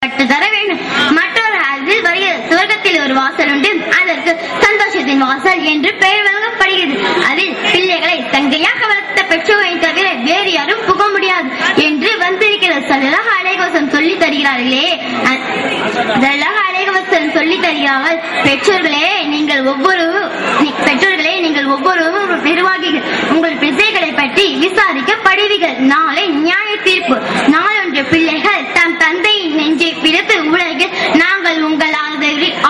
தர வேண்டும். மற்றொரு அதில் வருகிறது, சுவர்க்கத்தில் ஒரு வாசல் உண்டு, அதற்கு சந்தோஷத்தின் வாசல் என்று பெயர் வழங்கப்படுகிறது. அதில் பிள்ளைகளை தங்கையாக வளர்த்த பெற்றோரை தவிர வேறு யாரும் புக முடியாது என்று வந்திருக்கிறது. ஸல்லல்லாஹு அலைஹி வஸல்லம் சொல்லி தருகிறார்களே, ஸல்லல்லாஹு அலைஹி வஸல்லம் சொல்லி தருகிறார்கள், பெற்றோர்களே நீங்கள் ஒவ்வொருவரும் நிர்வாகிகள், உங்கள் பிள்ளைகளை பற்றி விசாரிக்கப்படுவீர்கள். நாளை நியாய தீர்ப்பு நாளொன்று பிள்ளைகள் தம் தந்தையின் நெஞ்சை பிடித்து உலகில் நாங்கள் உங்கள்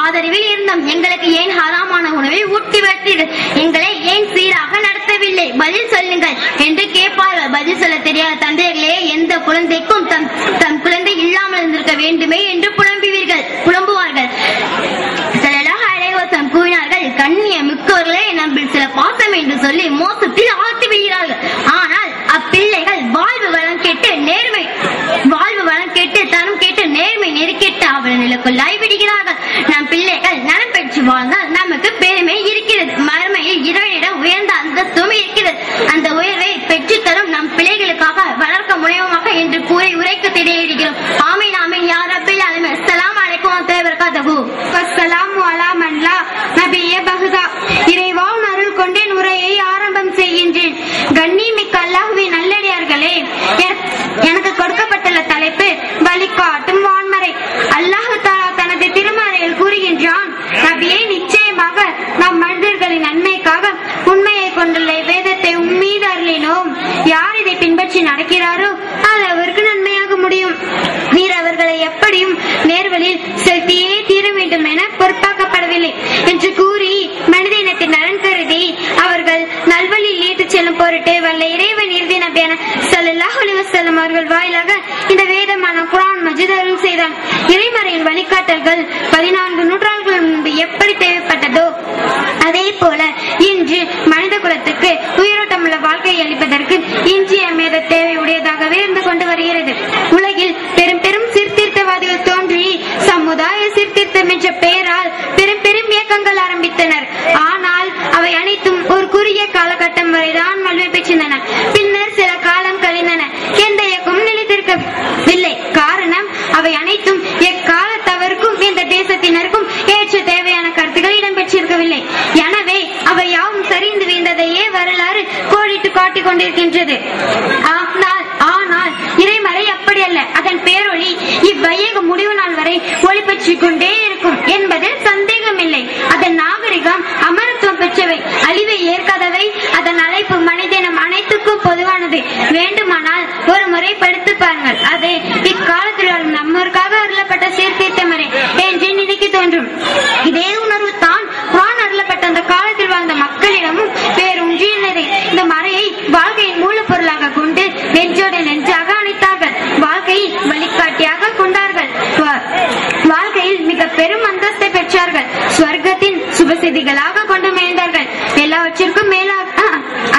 ஆதரவில் இருந்தோம், எங்களுக்கு ஏன் ஹராமான உணவை ஊட்டி வளர்த்தீர்கள், எங்களை ஏன் சீராக நடத்தவில்லை, பதில் சொல்லுங்கள் என்று கேட்பார்கள். பதில் சொல்ல தெரியாத தந்தைகளே, எந்த குழந்தைக்கும் தம் குழந்தை இல்லாமல் இருந்திருக்க வேண்டுமே என்று புலம்புவார்கள். ஸல்லல்லாஹு அலைஹி வஸல்லம் கூறினார்கள், கண்ணிய மிக்கவர்களே நம்மில் சில பாசம் என்று சொல்லி மோசத்தில் ஆழ்த்தி விடுகிறார்கள். ஆனால் அப்பிள்ளைகள் வாழ்வு வளம் கேட்டு தனம் கேட்டு நேர்மை நெருக்கிட்டு அவள் நிலக்குள்ளாய் விடுகிறார்கள். நம் பிள்ளைகள் நலம் பெற்று வாழ்ந்தால் நமக்கு பெருமை இருக்கிறது, மறுமையில் இறைவனிடம் உயர்ந்த அந்தஸ்தும் இருக்கிறது. அந்த உயர்வை பெற்றுத்தரும் நம் பிள்ளைகளுக்காக வளர்க்க முடியுமாக என்று கூறி உரைக்க தெரிவிக்கிறோம். ஆமீன் ஆமீன் யா ரப்பில் ஆலமீன். அஸ்ஸலாமு அலைக்கும் வரஹ்மத்துல்லாஹி வபரகாத்துஹு. அஸ்ஸலாமு அலா மன் லா நபிய பஹ்தா. இறைவான் அருள் கொண்டேன் உரையை ஆரம்பம் செய்கின்றேன். கண்ணியமிக்க அல்லாஹ்வின் நல்லடியார்களே, எனக்கு கொடுக்கப்பட்டுள்ள தலைப்பு வழிகாட்டும் வான்மறை. அல்லாஹ் தஆலா தனது திருமறையில் கூறுகின்றான், நபியே நிச்சயமாக நாம் மனிதர்களின் நன்மைக்காக உண்மையை கொண்டுள்ள வேதத்தை உம்மீது அருளினோம். யார் இதை பின்பற்றி நடக்கிறாரோ அது அவருக்கு நன்மையாக முடியும். நீர் அவர்களை எப்படியும் நேர்வழியில் செலுத்தியே தீர வேண்டும் என பொறுப்பாக்கப்படவில்லை என்று கூறி மனித இனத்தின் நலன் கருதி அவர்கள் நல்வழியில் ஏற்றுச் செல்லும் பொருட்டு வல்ல இறைவன் இறுதி நபியான ஸல்லல்லாஹு அலைஹி வஸல்லம் அவர்கள் வாயிலாக இந்த வேதமான குர்ஆன் மஜீத் அருள் செய்தான். இறைமறையின் வழிகாட்டல்கள் 14 நூற்றாண்டுகள் முன்பு எப்படி தேவைப்பட்டதோ அதே போல இன்று மனித குலத்துக்கு உயிரோட்டமுள்ள வாழ்க்கையை அளிப்பதற்கு இன்றியமையாத தேவை உடையதாகவே இருந்து கொண்டு வருகிறது. உலகில் பெரும் பெரும் சீர்திருத்தவாதிகள் தோன்றி சமுதாய சீர்திருத்தம் என்ற பெயரால் பெரும் பெரும் இயக்கங்கள் ஆரம்பித்தனர். ஆனால் அவை அனைத்தும் ஒரு குறுகிய காலகட்டம் வரைதான் வலிமை பெற்றிருந்தன. பின்னர் சில காலம் கழிந்தன, எந்த இயக்கமும் நிலைத்திருக்கவில்லை. காரணம், அவை அனைத்தும் எக்காலத்தவருக்கும் இந்த தேசத்தினருக்கும் ஏற்ற தேவையான கருத்துக்கள் இடம்பெற்றிருக்கவில்லை. எனவே அவை யாவும் சரிந்து வீழ்ந்ததையே வரலாறு கோடிட்டு காட்டிக் கொண்டிருக்கின்றது. ஆனால் இறைமறை அப்படி அல்ல. அதன் பேரொளி இவ்வையக முடிவு நாள் வரை ஒளி பெற்றுக் கொண்டே இருக்கும் என்பதில் சந்தேகமில்லை. அதன் நாகரிகம் அமரத்துவம் பெற்றவை, அழிவை ஏற்காதவை. அதன் அழைப்பு மனிதனம் அனைத்துக்கும் பொதுவானது. வேண்டுமானால் ஒரு முறை படித்து பாருங்கள், அது இக்காலத்தில் வரும் நம்மருக்காக அருளப்பட்ட சீர்திருத்த முறை என்று நினைக்க தோன்றும். இதே உணர்வு தான் குர்ஆன் அருளப்பட்ட அந்த காலத்தில் வாழ்ந்த மக்களிடமும் வேரூன்றியுள்ளது. இந்த மறையை வாழ்க்கையின் மூலப்பொருளாக கொண்டு நெஞ்சோடு நெஞ்சாக அணைத்தார்கள், வாழ்க்கையை வழிகாட்டியாக கொண்டார்கள், வாழ்க்கையில் மிக பெரும் அந்தஸ்தை பெற்றார்கள், சுவர்க்கத்தின் சுபசெய்திகளாக கொண்டு மேய்ந்தார்கள். எல்லாவற்றிற்கும் மேலாக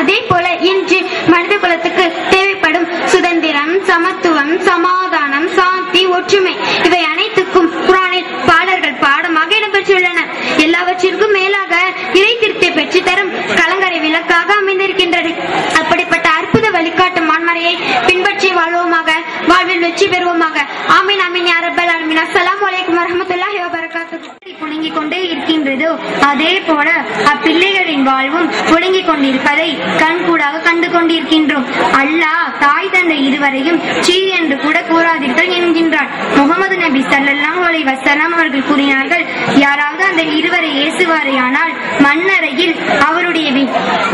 அதே போல இன்று மனித குலத்துக்கு தேவைப்படும் சுதந்திரம், சமத்துவம், சமாதானம், சாந்தி, ஒற்றுமை இவை அனைத்துக்கும் குர்ஆனில் பாடல்கள் பாடமாக இடம்பெற்றுள்ளன. எல்லாவற்றிற்கும் மேலாக இறை திருப்தியை பெற்று தரும் கலங்கரை விளக்காக அமைந்திருக்கின்றது. அப்படிப்பட்ட அற்புத வழிகாட்டு மான்மறையை பின்பற்றி வாழ்வோமாக, வாழ்வில் வெற்றி பெறுவோமாக. ஆமீன் ஆமீன் யா ரப்பல் ஆலமீன். அஸ்ஸலாமு அலைக்கும் வரஹ்மத்துல்லாஹி வபரகாத்துஹு. புடுங்கிக் கொண்டே இருக்கின்றதோ அதே போல அப்பிள்ளைகளின் வாழ்வும் புடுங்கிக் கொண்டிருப்பதை கண்கூடாக கண்டு கொண்டிருக்கின்றோம். அல்லாஹ் தாய் தந்தை இருவரையும் சீ என்று கூட கூறாதீர்கள் என்கின்றார். முகமது நபி ஸல்லல்லாஹு அலைஹி வஸல்லம் அவர்கள் கூறினார்கள், யாராவது அந்த இருவரை ஏசுவாரேயானால் மண்ணறையில் அவருடைய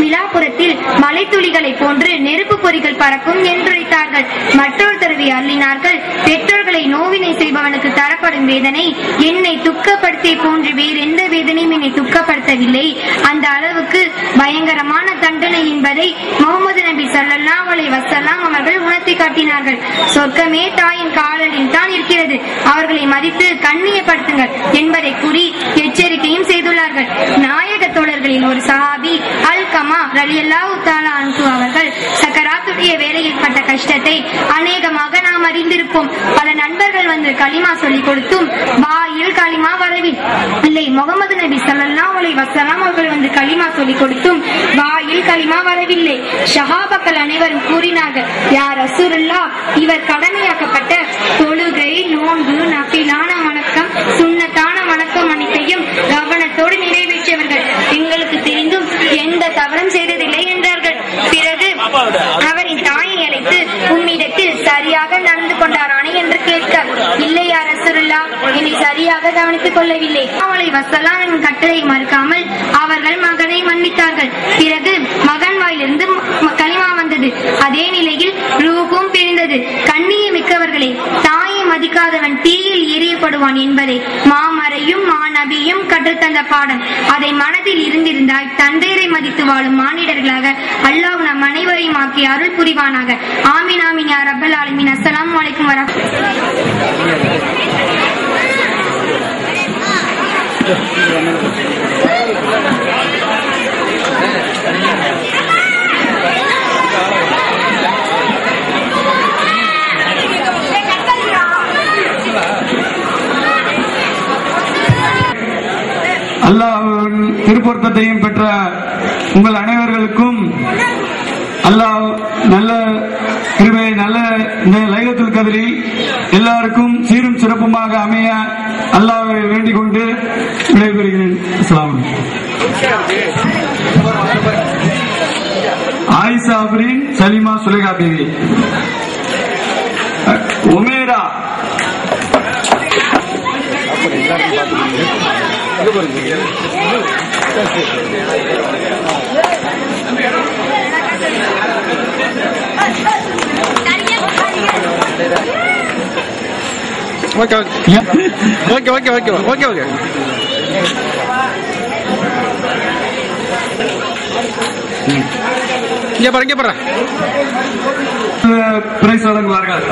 விழாப்புறத்தில் மலைத்துளிகளை போன்று நெருப்பு பொறிகள் பறக்கும் என்றுரைத்தார்கள். மற்றொரு தடவை அருளினார்கள், பெற்றோர்களை நோவினை செய்பவனுக்கு தரப்படும் வேதனை என்னை துக்கப்படுத்திய போன்று வேறு எந்த வேதனையும் என்னை துக்கப்படுத்தவில்லை. அந்த அளவுக்கு பயங்கரமான தண்டனை என்பதை முகமது நபி ஸல்லல்லாஹு அலைஹி வஸல்லம் அவர்கள் உணர்த்தி காட்டினார்கள். சொர்க்கமே தாயின் காலடியில் தான் இருக்கிறது, அவர்களை மதித்து கண்ணியப்படுத்துங்கள் என்பதை கூறி எச்சரிக்கையும் செய்துள்ளார்கள். நாயக தோழர்களின் ஒரு சஹாபி அல்கமா ரலியல்லாஹு தஆலா அன்ஹு அவர்கள் சக்கராத்துடைய வேலையில் பட்ட கஷ்டத்தை அநேகமாக நாம் அறிந்திருப்போம். பல நண்பர்கள் வந்து களிமா சொல்லிக் கொடுத்தும் வாயில் களிமா வரவில்லை. முகமது நபி ஸல்லல்லாஹு அலைஹி வஸல்லம் அவர்கள் வந்து களிமா சொல்லிக் கொடுத்தும் வாயில் களிமா வரவில்லை. ஷஹாபாக்கள் அனைவரும் கூறினார்கள், யா ரசூலுல்லாஹ், இவர் கடமையாக்கப்பட்ட தொழுகை, நோன்பு, நஃபிலான வணக்கம், சுன்னத்தான வணக்கம் அனைத்தையும் கவனத்தோடு நிறைவேற்றியவர்கள். எங்களுக்கு தெரிந்தும் எந்த தவறும் செய்ததில்லை என்றார்கள். பிறகு அவரின் தாயை அழைத்து, உம்மிடத்தில் சரியாக நடந்து கொண்டாரானே என்று கேட்க, இல்லை யா ரசூலுல்லாஹ், என்னை சரியாக கவனித்துக் கொள்ளவில்லை. அவளை வஸலாம் கட்டளை மறுக்காமல் அவர்கள் மகனை மன்னித்தார்கள். பிறகு மகன் வாயிலிருந்து களிமா வந்தது. அதே நிலையில் ரூஹும் பிரிந்தது. கண்ணியமிக்கவர்களே, தாயை மதிக்காதவன் தீயில் எரியப்படுவான் என்பதை மாமரையும் மாநபியும் கற்றுத்தந்த பாடம். அதை மனதில் இருந்திருந்தால் தந்தையரை மதித்து வாழும் மானிடர்களாக அல்லாஹ் நம் அனைவரையும் ஆக்கி அருள் புரிவானாக. ஆமீன் ஆமீன் யா ரப்பல் ஆலமீன். அஸ்ஸலாமு அலைக்கும் அல்லாஹ் திருப்பொருத்தத்தையும் பெற்ற உங்கள் அனைவர்களுக்கும் அல்லாஹ் நல்ல கிருபை, நல்ல இந்த லைலத்துல் கத்ரில் எல்லாருக்கும் சீரும் சிறப்புமாக அமைய அல்லாஹ்வை வேண்டிக் கொண்டு விடைபெறுகிறேன். அஸ்ஸலாமு அலைக்கும். Ayesha Afreen, Salima Sulekha baby, Umera, okay okay okay okay okay okay இங்க பாரு பிரைஸ் வழங்குவார்கள்.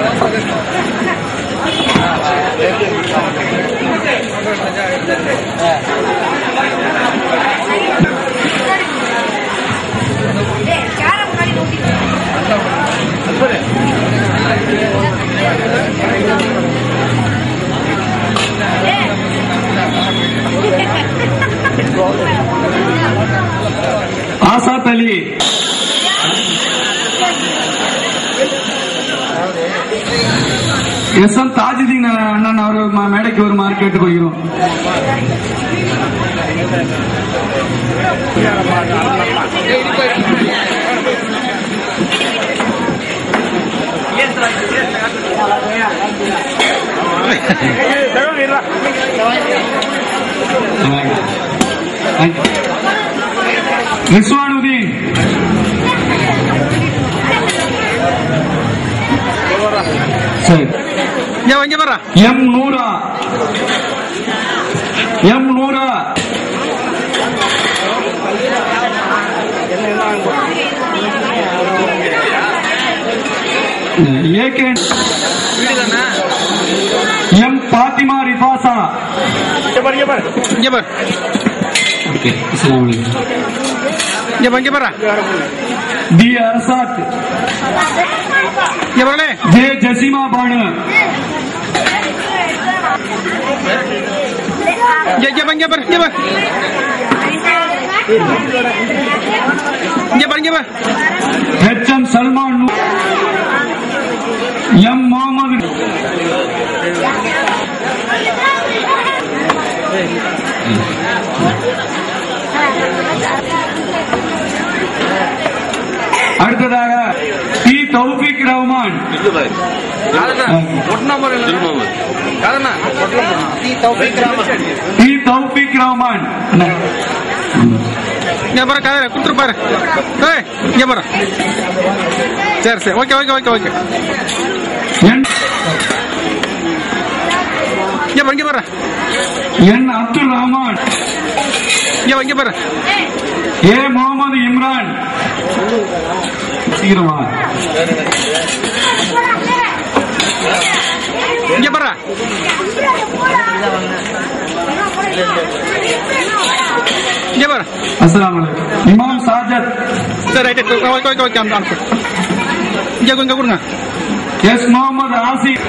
ஆசாத் அலி, எஸ்.எம். தாஜுதீன் அண்ணன் அவர் மேடைக்கு வருமாறு கேட்டுக்கொள்கிறோம். ரிஸ்வானுதீன், சரி. M Noora, M Noora, AK, M Fathima Rifasa, T Arasath, J Jaseema Banu, H M. Salman, M Mohammed, அடுத்ததாக டி தௌஃபீக் ரஹ்மான், டி தௌஃபீக் ரஹ்மான், கொடுத்துருப்பாரு. சரி சரி, okay okay okay okay. N Abdul Rahman, A Mohammed Imran, சீக்கிரமா அஸ்ஸலாமு அலைக்கும். இமாம் சாஜத், சரி ரைட், ஓகே ஓகே ஓகே. இங்க கொடுங்க. எஸ் முகமது ஆசிப்,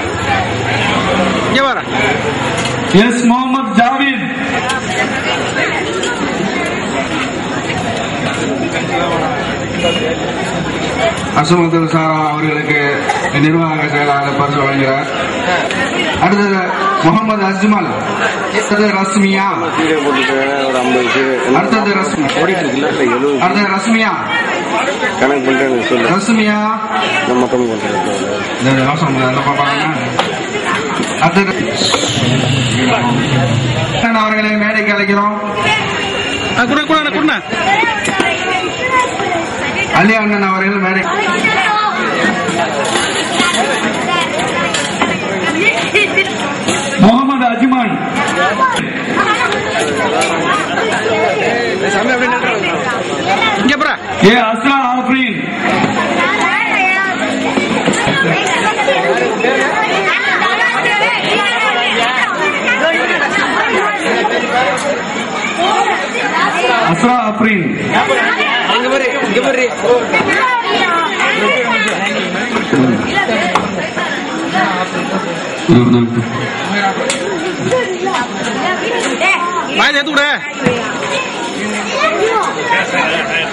இங்க வர. எஸ் முகமது ஜாவித், அசமுதல் சாரா அவர்களுக்கு நிர்வாக செயலாளர் பரிசு வழங்குகிறார். அடுத்தது முகமது அஜ்மல், அடுத்தது ரஸ்மியா, அடுத்தது ரஸ்மியா, ரஸ்மியா அவர்களை மேடைக்கு அழைக்கிறோம். அலி அண்ணன் அவர்கள் மேடை. முகமது அஜ்மான், ஏ அஸ்ரா ஆஃப்ரீன், அஸ்ரா ஆஃப்ரீன்,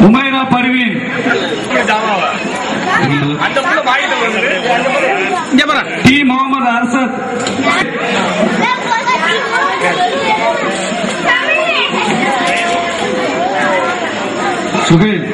உமைரா பர்வீன், டி முகமது அர்சத், சுஹேல்,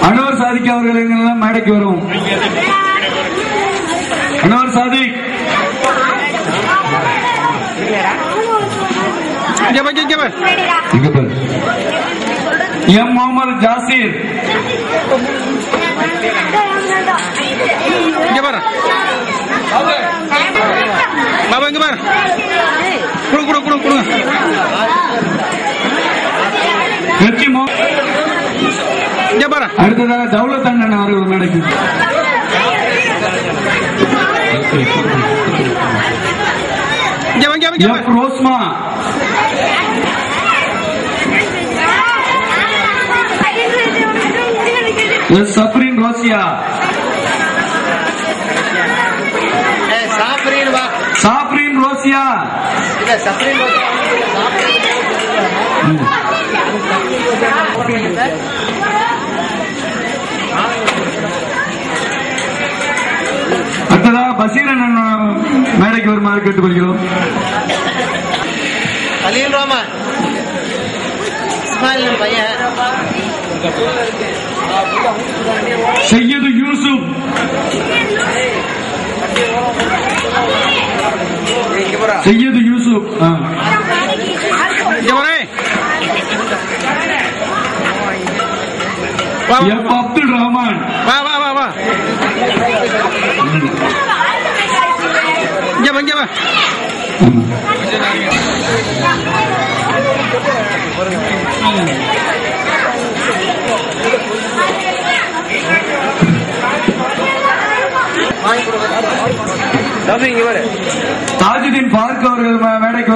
அன்வர் சாதிக் அவர்கள் எங்கெல்லாம் மேடைக்கு வரும். அன்வர் சாதிக், எம் முகமது ஜாசிர், பாபா இங்க பாரு, குடு அடுத்ததாக தௌலத் அண்ணன் அவர்கள் மேடைக்கு. ரோஸ்மா, சப்ரீன் ரோசியா, சாப்ரீன் ரோசியா, அடுத்ததாக பசீரன் மேடைக்கு வருமாறு கேட்டுக்கொள்கிறோம். அலின் ரோமான் இஸ்மாயில் பையன், சையது யூசுப், சையது யூசுப், எஃப் அப்துல் ரஹ்மான், தாஜுதீன் பார்க் அவர்கள் மேடைக்கு